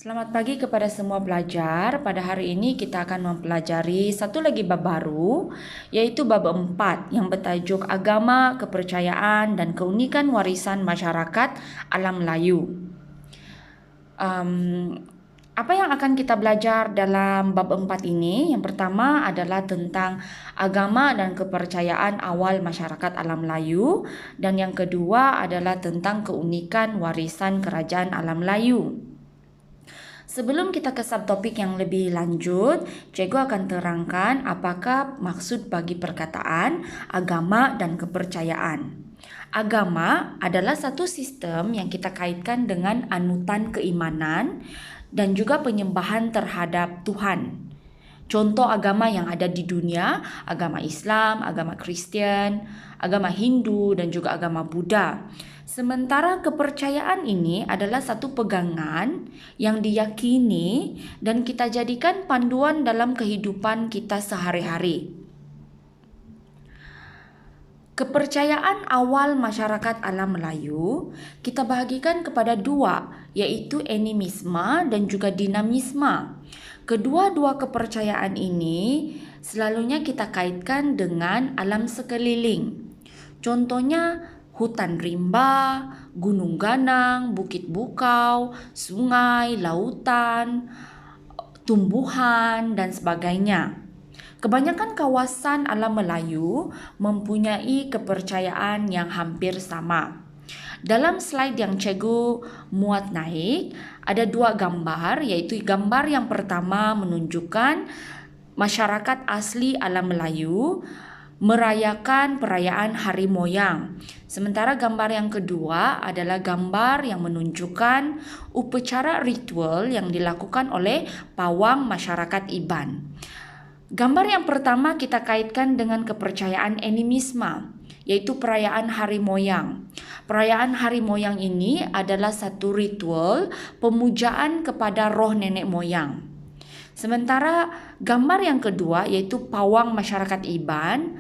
Selamat pagi kepada semua pelajar. Pada hari ini kita akan mempelajari satu lagi bab baru, yaitu bab 4 yang bertajuk Agama, Kepercayaan, dan Keunikan Warisan Masyarakat Alam Melayu. Apa yang akan kita belajar dalam bab 4 ini? Yang pertama adalah tentang agama dan kepercayaan awal masyarakat alam Melayu, dan yang kedua adalah tentang keunikan warisan kerajaan alam Melayu. Sebelum kita ke subtopik yang lebih lanjut, cikgu akan terangkan apakah maksud bagi perkataan agama dan kepercayaan. Agama adalah satu sistem yang kita kaitkan dengan anutan keimanan dan juga penyembahan terhadap Tuhan. Contoh agama yang ada di dunia, agama Islam, agama Kristen, agama Hindu, dan juga agama Buddha. Sementara kepercayaan ini adalah satu pegangan yang diyakini dan kita jadikan panduan dalam kehidupan kita sehari-hari. Kepercayaan awal masyarakat alam Melayu kita bahagikan kepada dua, yaitu animisme dan juga dinamisme. Kedua-dua kepercayaan ini selalunya kita kaitkan dengan alam sekeliling. Contohnya hutan rimba, gunung ganang, bukit bukau, sungai, lautan, tumbuhan, dan sebagainya. Kebanyakan kawasan alam Melayu mempunyai kepercayaan yang hampir sama. Dalam slide yang cikgu muat naik, ada dua gambar, yaitu gambar yang pertama menunjukkan masyarakat asli alam Melayu merayakan perayaan Hari Moyang. Sementara gambar yang kedua adalah gambar yang menunjukkan upacara ritual yang dilakukan oleh pawang masyarakat Iban. Gambar yang pertama kita kaitkan dengan kepercayaan animisme, yaitu perayaan Hari Moyang. Perayaan Hari Moyang ini adalah satu ritual pemujaan kepada roh nenek moyang. Sementara gambar yang kedua yaitu pawang masyarakat Iban.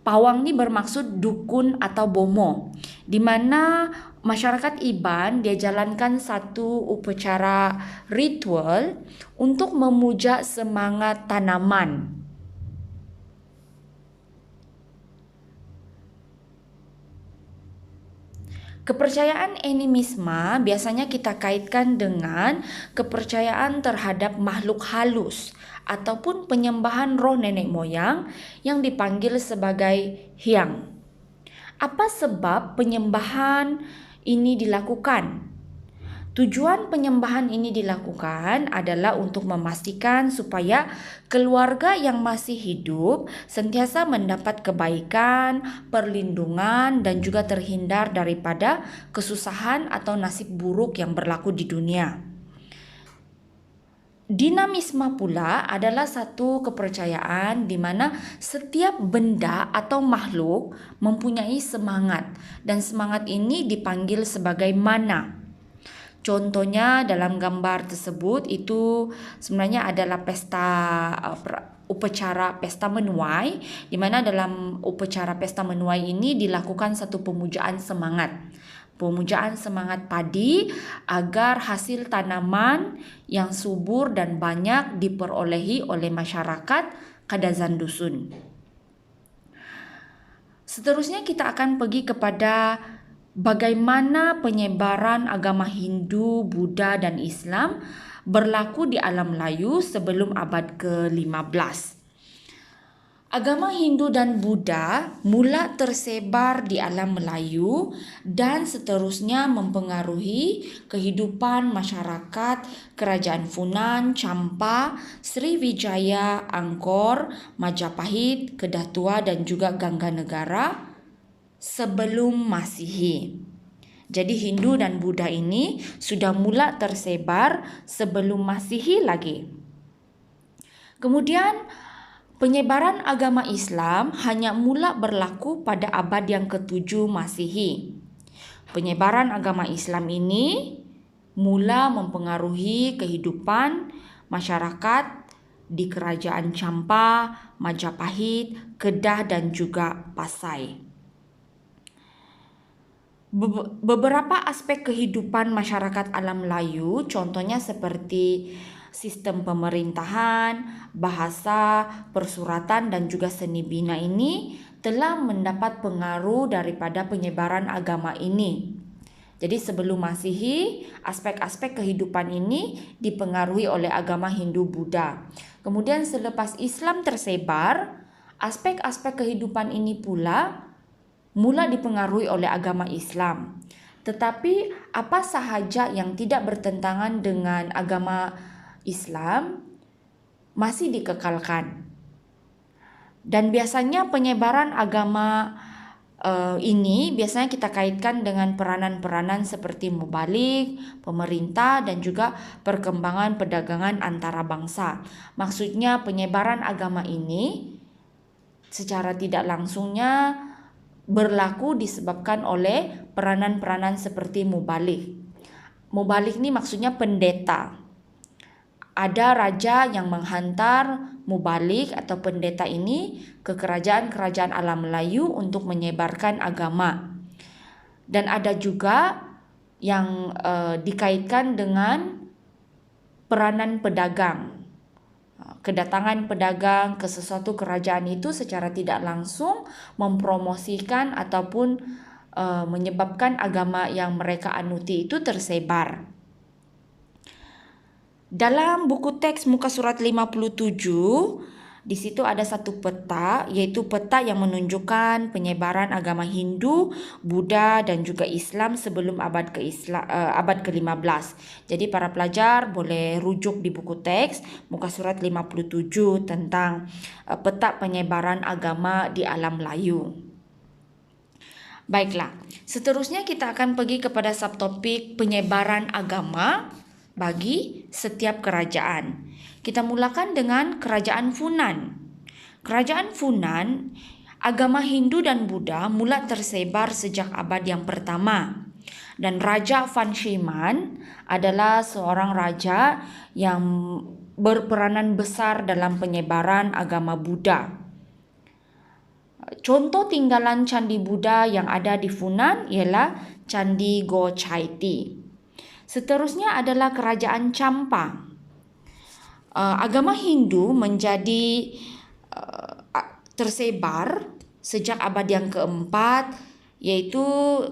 Pawang ini bermaksud dukun atau bomo, di mana masyarakat Iban dia jalankan satu upacara ritual untuk memuja semangat tanaman. Kepercayaan animisme biasanya kita kaitkan dengan kepercayaan terhadap makhluk halus ataupun penyembahan roh nenek moyang yang dipanggil sebagai hyang. Apa sebab penyembahan ini dilakukan? Tujuan penyembahan ini dilakukan adalah untuk memastikan supaya keluarga yang masih hidup sentiasa mendapat kebaikan, perlindungan, dan juga terhindar daripada kesusahan atau nasib buruk yang berlaku di dunia. Dinamisme pula adalah satu kepercayaan di mana setiap benda atau makhluk mempunyai semangat, dan semangat ini dipanggil sebagai mana. Contohnya dalam gambar tersebut itu sebenarnya adalah upacara pesta menuai, di mana dalam upacara pesta menuai ini dilakukan satu pemujaan semangat. Pemujaan semangat padi agar hasil tanaman yang subur dan banyak diperolehi oleh masyarakat Kadazan Dusun. Seterusnya kita akan pergi kepada bagaimana penyebaran agama Hindu, Buddha, dan Islam berlaku di alam Melayu sebelum abad ke-15. Agama Hindu dan Buddha mula tersebar di alam Melayu dan seterusnya mempengaruhi kehidupan masyarakat Kerajaan Funan, Champa, Sriwijaya, Angkor, Majapahit, Kedah Tua, dan juga Gangganegara sebelum Masihi. Jadi Hindu dan Buddha ini sudah mula tersebar sebelum Masihi lagi. Kemudian penyebaran agama Islam hanya mula berlaku pada abad yang ke-7 Masihi. Penyebaran agama Islam ini mula mempengaruhi kehidupan masyarakat di Kerajaan Champa, Majapahit, Kedah, dan juga Pasai. Beberapa aspek kehidupan masyarakat alam Melayu, contohnya seperti sistem pemerintahan, bahasa, persuratan, dan juga seni bina ini telah mendapat pengaruh daripada penyebaran agama ini. Jadi sebelum Masehi, aspek-aspek kehidupan ini dipengaruhi oleh agama Hindu-Buddha. Kemudian selepas Islam tersebar, aspek-aspek kehidupan ini pula mula dipengaruhi oleh agama Islam. Tetapi apa sahaja yang tidak bertentangan dengan agama Islam masih dikekalkan. Dan biasanya penyebaran agama ini biasanya kita kaitkan dengan peranan-peranan seperti mubalik, pemerintah, dan juga perkembangan perdagangan antara bangsa. Maksudnya penyebaran agama ini secara tidak langsungnya berlaku disebabkan oleh peranan-peranan seperti mubalik. Mubalik ini maksudnya pendeta. Ada raja yang menghantar mubalik atau pendeta ini ke kerajaan-kerajaan alam Melayu untuk menyebarkan agama. Dan ada juga yang dikaitkan dengan peranan pedagang. Kedatangan pedagang ke sesuatu kerajaan itu secara tidak langsung mempromosikan ataupun menyebabkan agama yang mereka anuti itu tersebar. Dalam buku teks muka surat 57, di situ ada satu peta, yaitu peta yang menunjukkan penyebaran agama Hindu, Buddha, dan juga Islam sebelum abad ke-15. Jadi para pelajar boleh rujuk di buku teks muka surat 57 tentang peta penyebaran agama di alam Melayu. Baiklah, seterusnya kita akan pergi kepada subtopik penyebaran agama bagi setiap kerajaan. Kita mulakan dengan kerajaan Funan. Kerajaan Funan, agama Hindu dan Buddha mula tersebar sejak abad yang pertama. Dan Raja Van Shiman adalah seorang raja yang berperanan besar dalam penyebaran agama Buddha. Contoh tinggalan candi Buddha yang ada di Funan ialah Candi Go Chai Ti. Seterusnya adalah kerajaan Champa. Agama Hindu menjadi tersebar sejak abad yang keempat, yaitu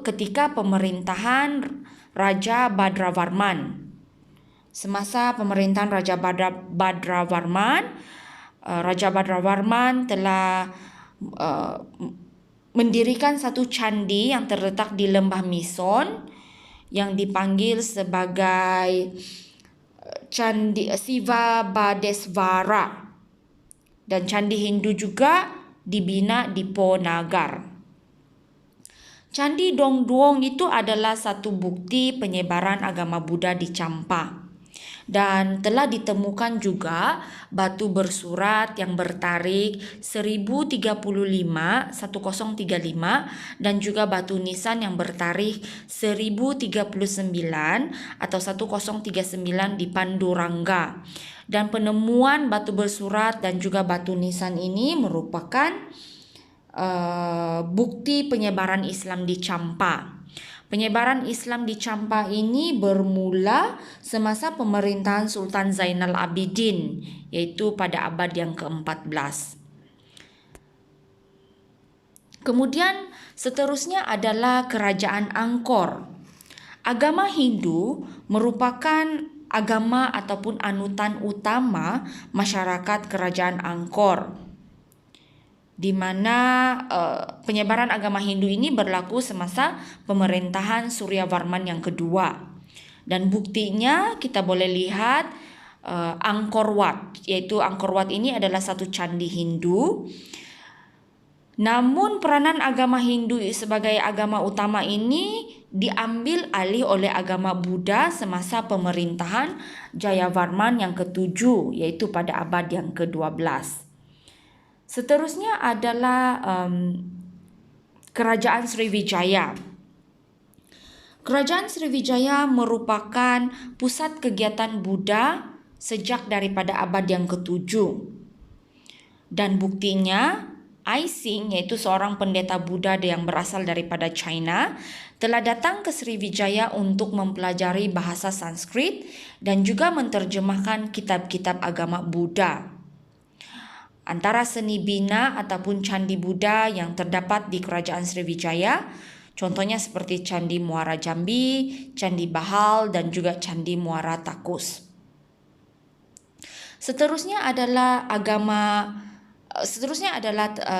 ketika pemerintahan Raja Badravarman. Semasa pemerintahan Raja Badravarman, Raja Badravarman telah mendirikan satu candi yang terletak di lembah Mison yang dipanggil sebagai Candi Siva Badesvara, dan candi Hindu juga dibina di Po Nagar. Candi Dongduong itu adalah satu bukti penyebaran agama Buddha di Champa. Dan telah ditemukan juga batu bersurat yang bertarikh 1035 dan juga batu nisan yang bertarikh 1039 atau 1039 di Panduranga. Dan penemuan batu bersurat dan juga batu nisan ini merupakan bukti penyebaran Islam di Champa. Penyebaran Islam di Champa ini bermula semasa pemerintahan Sultan Zainal Abidin, yaitu pada abad yang ke-14. Kemudian seterusnya adalah kerajaan Angkor. Agama Hindu merupakan agama ataupun anutan utama masyarakat kerajaan Angkor, di mana penyebaran agama Hindu ini berlaku semasa pemerintahan Suryavarman yang kedua. Dan buktinya kita boleh lihat Angkor Wat, yaitu Angkor Wat ini adalah satu candi Hindu. Namun peranan agama Hindu sebagai agama utama ini diambil alih oleh agama Buddha semasa pemerintahan Jayavarman yang ke-7, yaitu pada abad yang ke-12. Seterusnya adalah Kerajaan Sriwijaya. Kerajaan Sriwijaya merupakan pusat kegiatan Buddha sejak daripada abad yang ke-7. Dan buktinya, Ai Sing, yaitu seorang pendeta Buddha yang berasal daripada China, telah datang ke Sriwijaya untuk mempelajari bahasa Sanskrit dan juga menerjemahkan kitab-kitab agama Buddha. Antara seni bina ataupun candi Buddha yang terdapat di Kerajaan Sriwijaya, contohnya seperti Candi Muara Jambi, Candi Bahal, dan juga Candi Muara Takus. Seterusnya adalah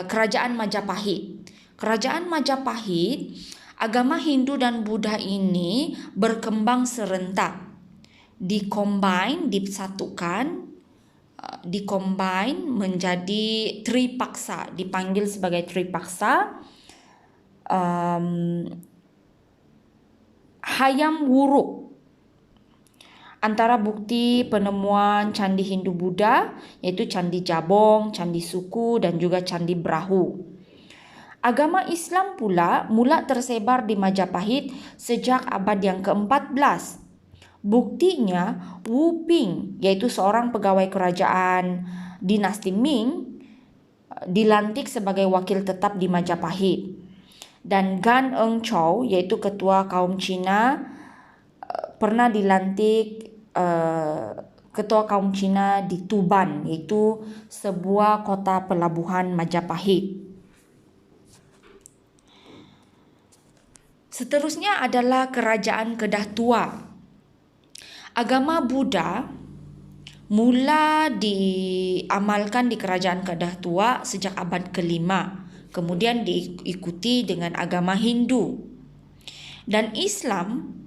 Kerajaan Majapahit. Kerajaan Majapahit, agama Hindu dan Buddha ini berkembang serentak, dikombine menjadi Tripaksa, dipanggil sebagai Tripaksa. Hayam Wuruk, antara bukti penemuan candi Hindu-Buddha yaitu Candi Jabong, Candi Suku, dan juga Candi Brahu. Agama Islam pula mula tersebar di Majapahit sejak abad yang ke-14. Buktinya, Wu Ping, yaitu seorang pegawai kerajaan dinasti Ming, dilantik sebagai wakil tetap di Majapahit. Dan Gan Eng Chow, yaitu ketua kaum Cina, pernah dilantik ketua kaum Cina di Tuban, yaitu sebuah kota pelabuhan Majapahit. Seterusnya adalah Kerajaan Kedah Tua. Agama Buddha mula diamalkan di Kerajaan Kedah Tua sejak abad ke-5, kemudian diikuti dengan agama Hindu. Dan Islam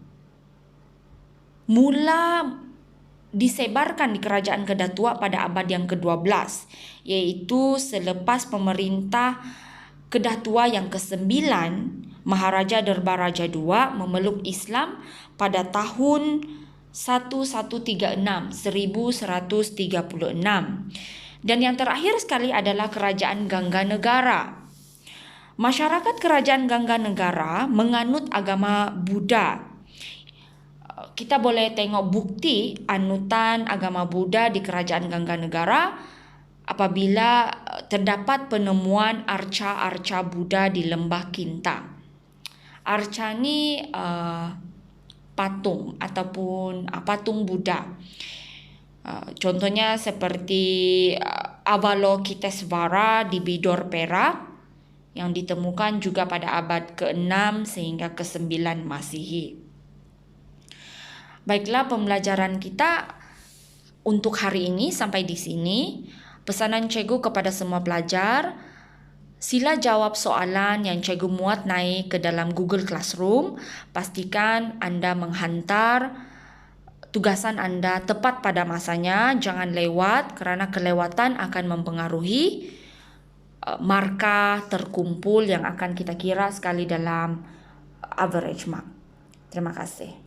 mula disebarkan di Kerajaan Kedah Tua pada abad yang ke-12, yaitu selepas pemerintah Kedah Tua yang ke-9, Maharaja Derbaraja II, memeluk Islam pada tahun 1136. Dan yang terakhir sekali adalah Kerajaan Gangganegara. Masyarakat Kerajaan Gangganegara menganut agama Buddha. Kita boleh tengok bukti anutan agama Buddha di Kerajaan Gangganegara apabila terdapat penemuan arca-arca Buddha di Lembah Kinta. Arca ni patung ataupun patung Buddha. Contohnya seperti Avalokitesvara di Bidor, Perak, yang ditemukan juga pada abad ke-6 sehingga ke-9 Masihi. Baiklah, pembelajaran kita untuk hari ini sampai di sini. Pesanan cikgu kepada semua pelajar, sila jawab soalan yang cikgu muat naik ke dalam Google Classroom. Pastikan anda menghantar tugasan anda tepat pada masanya. Jangan lewat kerana kelewatan akan mempengaruhi markah terkumpul yang akan kita kira sekali dalam average mark. Terima kasih.